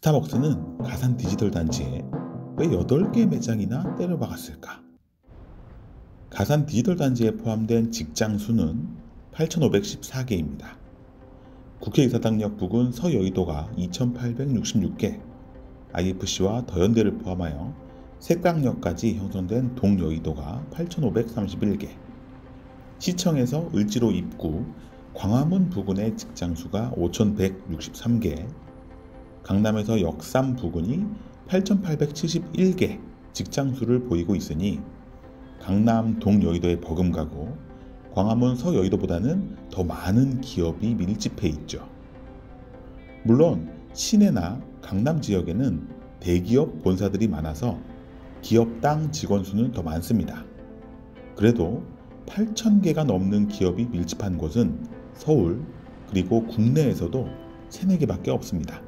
스타벅스는 가산 디지털 단지에 왜 8개 매장이나 때려박았을까? 가산 디지털 단지에 포함된 직장 수는 8,514개입니다. 국회의사당역 부근 서여의도가 2,866개, IFC와 더현대를 포함하여 색강역까지 형성된 동여의도가 8,531개, 시청에서 을지로 입구, 광화문 부근의 직장 수가 5,163개, 강남에서 역삼 부근이 8,871개 직장수를 보이고 있으니 강남 동여의도의 버금가고 광화문 서여의도보다는 더 많은 기업이 밀집해 있죠. 물론 시내나 강남 지역에는 대기업 본사들이 많아서 기업당 직원 수는 더 많습니다. 그래도 8,000개가 넘는 기업이 밀집한 곳은 서울 그리고 국내에서도 3, 4개밖에 없습니다.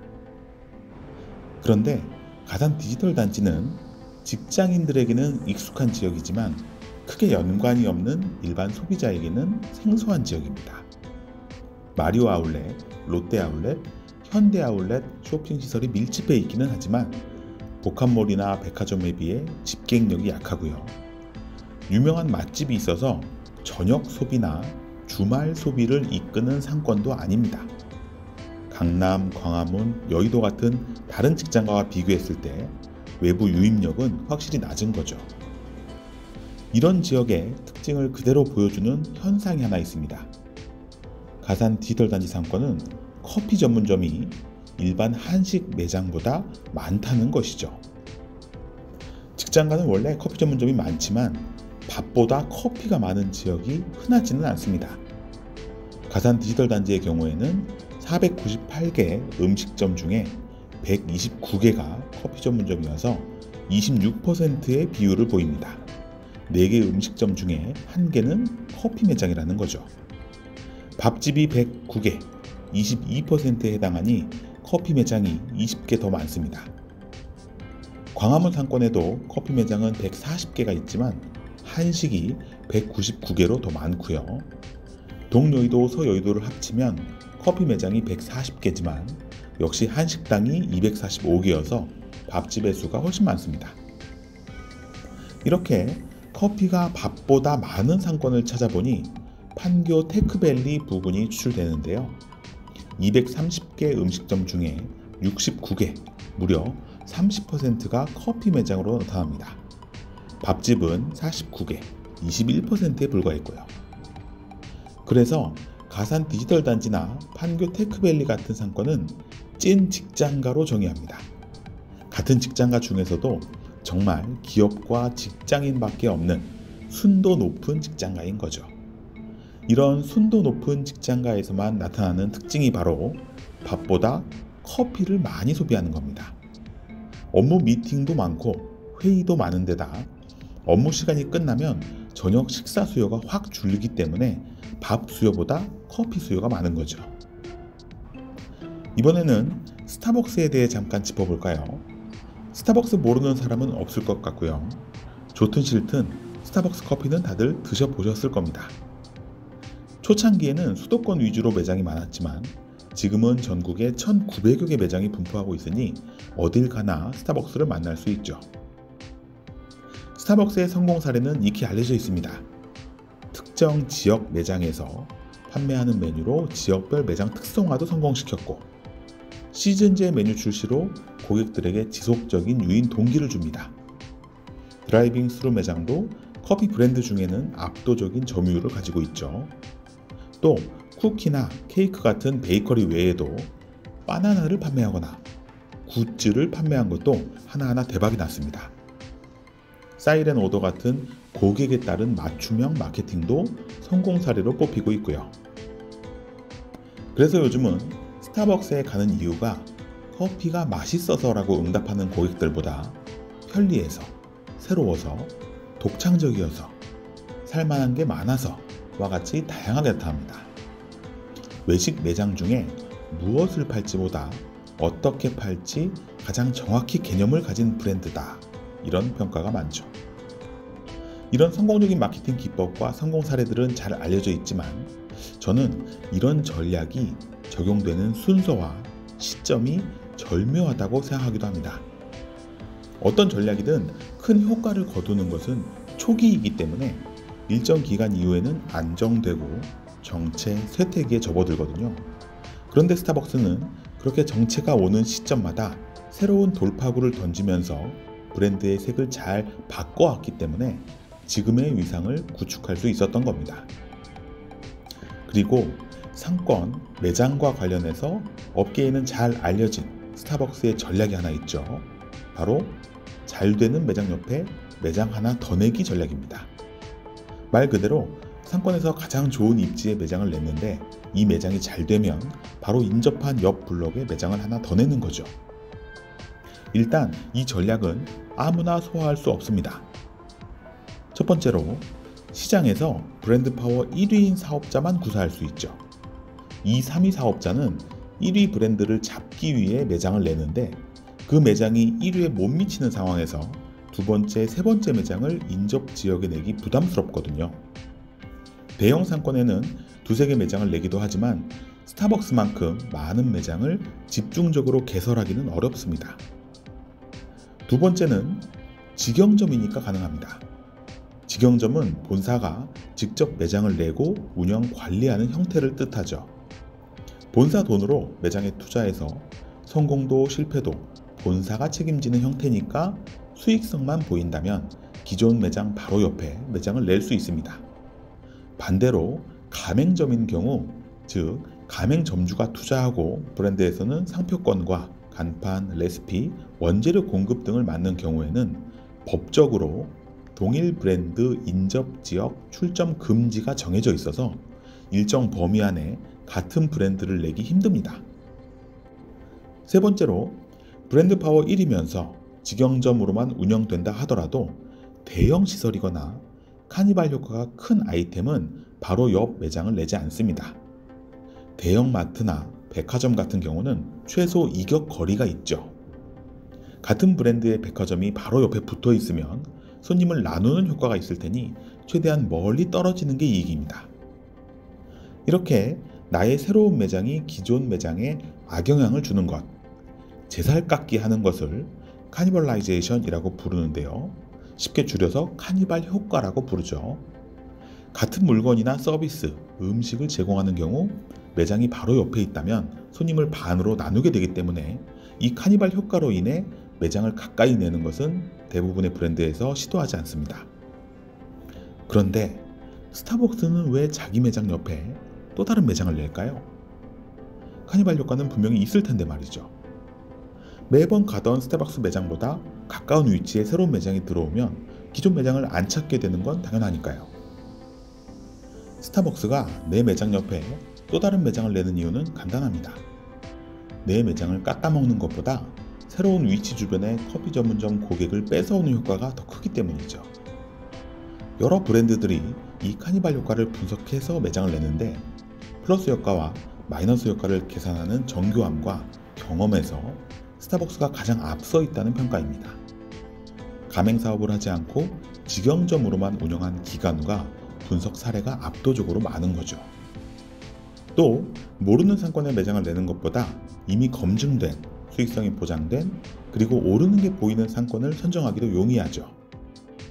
그런데 가산 디지털 단지는 직장인들에게는 익숙한 지역이지만 크게 연관이 없는 일반 소비자에게는 생소한 지역입니다. 마리오 아울렛, 롯데 아울렛, 현대 아울렛 쇼핑시설이 밀집해 있기는 하지만 복합몰이나 백화점에 비해 집객력이 약하고요. 유명한 맛집이 있어서 저녁 소비나 주말 소비를 이끄는 상권도 아닙니다. 강남, 광화문, 여의도 같은 다른 직장과 비교했을 때 외부 유입력은 확실히 낮은 거죠. 이런 지역의 특징을 그대로 보여주는 현상이 하나 있습니다. 가산 디지털 단지 상권은 커피 전문점이 일반 한식 매장보다 많다는 것이죠. 직장가는 원래 커피 전문점이 많지만 밥보다 커피가 많은 지역이 흔하지는 않습니다. 가산 디지털 단지의 경우에는 498개 음식점 중에 129개가 커피 전문점이어서 26%의 비율을 보입니다. 4개 음식점 중에 1개는 커피 매장이라는 거죠. 밥집이 109개, 22%에 해당하니 커피 매장이 20개 더 많습니다. 광화문 상권에도 커피 매장은 140개가 있지만 한식이 199개로 더 많고요. 동여의도, 서여의도를 합치면 커피 매장이 140개지만 역시 한식당이 245개여서 밥집의 수가 훨씬 많습니다. 이렇게 커피가 밥보다 많은 상권을 찾아보니 판교 테크밸리 부근이 추출되는데요. 230개 음식점 중에 69개, 무려 30%가 커피 매장으로 나타납니다. 밥집은 49개, 21%에 불과했고요. 그래서 가산 디지털 단지나 판교 테크밸리 같은 상권은 찐 직장가로 정의합니다. 같은 직장가 중에서도 정말 기업과 직장인밖에 없는 순도 높은 직장가인 거죠. 이런 순도 높은 직장가에서만 나타나는 특징이 바로 밥보다 커피를 많이 소비하는 겁니다. 업무 미팅도 많고 회의도 많은 데다 업무 시간이 끝나면 저녁 식사 수요가 확 줄기 때문에 밥 수요보다 커피 수요가 많은 거죠. 이번에는 스타벅스에 대해 잠깐 짚어볼까요? 스타벅스 모르는 사람은 없을 것 같고요. 좋든 싫든 스타벅스 커피는 다들 드셔보셨을 겁니다. 초창기에는 수도권 위주로 매장이 많았지만 지금은 전국에 1,900여 개 매장이 분포하고 있으니 어딜 가나 스타벅스를 만날 수 있죠. 스타벅스의 성공 사례는 익히 알려져 있습니다. 특정 지역 매장에서 판매하는 메뉴로 지역별 매장 특성화도 성공시켰고 시즌제 메뉴 출시로 고객들에게 지속적인 유인 동기를 줍니다. 드라이빙 스루 매장도 커피 브랜드 중에는 압도적인 점유율을 가지고 있죠. 또 쿠키나 케이크 같은 베이커리 외에도 바나나를 판매하거나 굿즈를 판매한 것도 하나하나 대박이 났습니다. 사이렌 오더 같은 고객에 따른 맞춤형 마케팅도 성공 사례로 뽑히고 있고요. 그래서 요즘은 스타벅스에 가는 이유가 커피가 맛있어서라고 응답하는 고객들보다 편리해서, 새로워서, 독창적이어서, 살만한 게 많아서와 같이 다양하게 나타납니다. 외식 매장 중에 무엇을 팔지보다 어떻게 팔지 가장 정확히 개념을 가진 브랜드다. 이런 평가가 많죠. 이런 성공적인 마케팅 기법과 성공 사례들은 잘 알려져 있지만 저는 이런 전략이 적용되는 순서와 시점이 절묘하다고 생각하기도 합니다. 어떤 전략이든 큰 효과를 거두는 것은 초기이기 때문에 일정 기간 이후에는 안정되고 정체 쇠퇴기에 접어들거든요. 그런데 스타벅스는 그렇게 정체가 오는 시점마다 새로운 돌파구를 던지면서 브랜드의 색을 잘 바꿔왔기 때문에 지금의 위상을 구축할 수 있었던 겁니다. 그리고 상권, 매장과 관련해서 업계에는 잘 알려진 스타벅스의 전략이 하나 있죠. 바로 잘 되는 매장 옆에 매장 하나 더 내기 전략입니다. 말 그대로 상권에서 가장 좋은 입지에 매장을 냈는데 이 매장이 잘 되면 바로 인접한 옆 블록에 매장을 하나 더 내는 거죠. 일단 이 전략은 아무나 소화할 수 없습니다. 첫 번째로 시장에서 브랜드 파워 1위인 사업자만 구사할 수 있죠. 2, 3위 사업자는 1위 브랜드를 잡기 위해 매장을 내는데 그 매장이 1위에 못 미치는 상황에서 두 번째, 세 번째 매장을 인접 지역에 내기 부담스럽거든요. 대형 상권에는 두세 개 매장을 내기도 하지만 스타벅스만큼 많은 매장을 집중적으로 개설하기는 어렵습니다. 두 번째는 직영점이니까 가능합니다. 직영점은 본사가 직접 매장을 내고 운영 관리하는 형태를 뜻하죠. 본사 돈으로 매장에 투자해서 성공도 실패도 본사가 책임지는 형태니까 수익성만 보인다면 기존 매장 바로 옆에 매장을 낼 수 있습니다. 반대로 가맹점인 경우, 즉 가맹점주가 투자하고 브랜드에서는 상표권과 간판, 레시피, 원재료 공급 등을 맡는 경우에는 법적으로 동일 브랜드 인접 지역 출점 금지가 정해져 있어서 일정 범위 안에 같은 브랜드를 내기 힘듭니다. 세 번째로 브랜드 파워 1이면서 직영점으로만 운영된다 하더라도 대형 시설이거나 카니발 효과가 큰 아이템은 바로 옆 매장을 내지 않습니다. 대형 마트나 백화점 같은 경우는 최소 이격 거리가 있죠. 같은 브랜드의 백화점이 바로 옆에 붙어 있으면 손님을 나누는 효과가 있을 테니 최대한 멀리 떨어지는 게 이익입니다. 이렇게 나의 새로운 매장이 기존 매장에 악영향을 주는 것, 제살깎기 하는 것을 카니발라이제이션이라고 부르는데요. 쉽게 줄여서 카니발 효과라고 부르죠. 같은 물건이나 서비스, 음식을 제공하는 경우 매장이 바로 옆에 있다면 손님을 반으로 나누게 되기 때문에 이 카니발 효과로 인해 매장을 가까이 내는 것은 대부분의 브랜드에서 시도하지 않습니다. 그런데 스타벅스는 왜 자기 매장 옆에 또 다른 매장을 낼까요? 카니발 효과는 분명히 있을 텐데 말이죠. 매번 가던 스타벅스 매장보다 가까운 위치에 새로운 매장이 들어오면 기존 매장을 안 찾게 되는 건 당연하니까요. 스타벅스가 내 매장 옆에 또 다른 매장을 내는 이유는 간단합니다. 내 매장을 깎아먹는 것보다 새로운 위치 주변의 커피 전문점 고객을 뺏어오는 효과가 더 크기 때문이죠. 여러 브랜드들이 이 카니발 효과를 분석해서 매장을 내는데 플러스 효과와 마이너스 효과를 계산하는 정교함과 경험에서 스타벅스가 가장 앞서 있다는 평가입니다. 가맹 사업을 하지 않고 직영점으로만 운영한 기관과 분석 사례가 압도적으로 많은 거죠. 또 모르는 상권에 매장을 내는 것보다 이미 검증된, 수익성이 보장된, 그리고 오르는 게 보이는 상권을 선정하기도 용이하죠.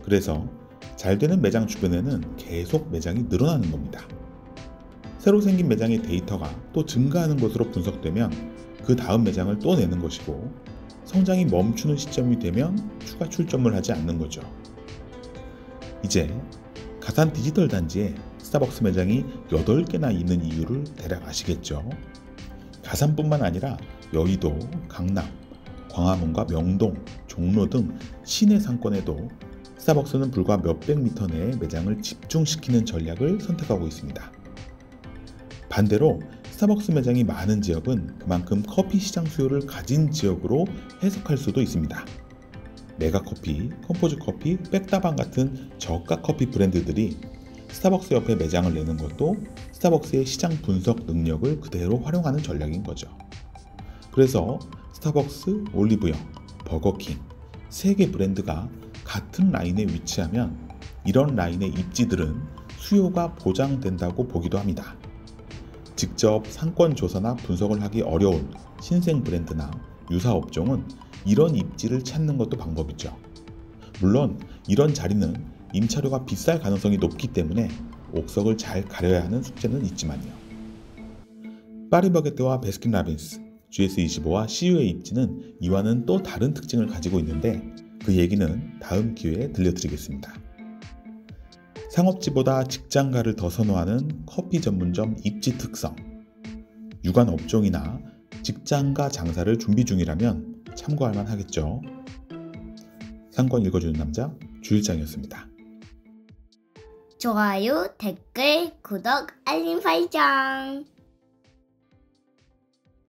그래서 잘 되는 매장 주변에는 계속 매장이 늘어나는 겁니다. 새로 생긴 매장의 데이터가 또 증가하는 것으로 분석되면 그 다음 매장을 또 내는 것이고, 성장이 멈추는 시점이 되면 추가 출점을 하지 않는 거죠. 이제 가산 디지털 단지에 스타벅스 매장이 8개나 있는 이유를 대략 아시겠죠? 가산뿐만 아니라 여의도, 강남, 광화문과 명동, 종로 등 시내 상권에도 스타벅스는 불과 몇백 미터 내에 매장을 집중시키는 전략을 선택하고 있습니다. 반대로 스타벅스 매장이 많은 지역은 그만큼 커피 시장 수요를 가진 지역으로 해석할 수도 있습니다. 메가커피, 컴포즈커피, 백다방 같은 저가 커피 브랜드들이 스타벅스 옆에 매장을 내는 것도 스타벅스의 시장 분석 능력을 그대로 활용하는 전략인 거죠. 그래서 스타벅스, 올리브영, 버거킹, 3개 브랜드가 같은 라인에 위치하면 이런 라인의 입지들은 수요가 보장된다고 보기도 합니다. 직접 상권 조사나 분석을 하기 어려운 신생 브랜드나 유사 업종은 이런 입지를 찾는 것도 방법이죠. 물론 이런 자리는 임차료가 비쌀 가능성이 높기 때문에 옥석을 잘 가려야 하는 숙제는 있지만요. 파리바게뜨와 베스킨라빈스, GS25와 CU의 입지는 이와는 또 다른 특징을 가지고 있는데 그 얘기는 다음 기회에 들려드리겠습니다. 상업지보다 직장가를 더 선호하는 커피 전문점 입지 특성, 유관 업종이나 직장가 장사를 준비 중이라면 참고할 만 하겠죠. 상권 읽어주는 남자 주일장이었습니다. 좋아요, 댓글, 구독, 알림 설정.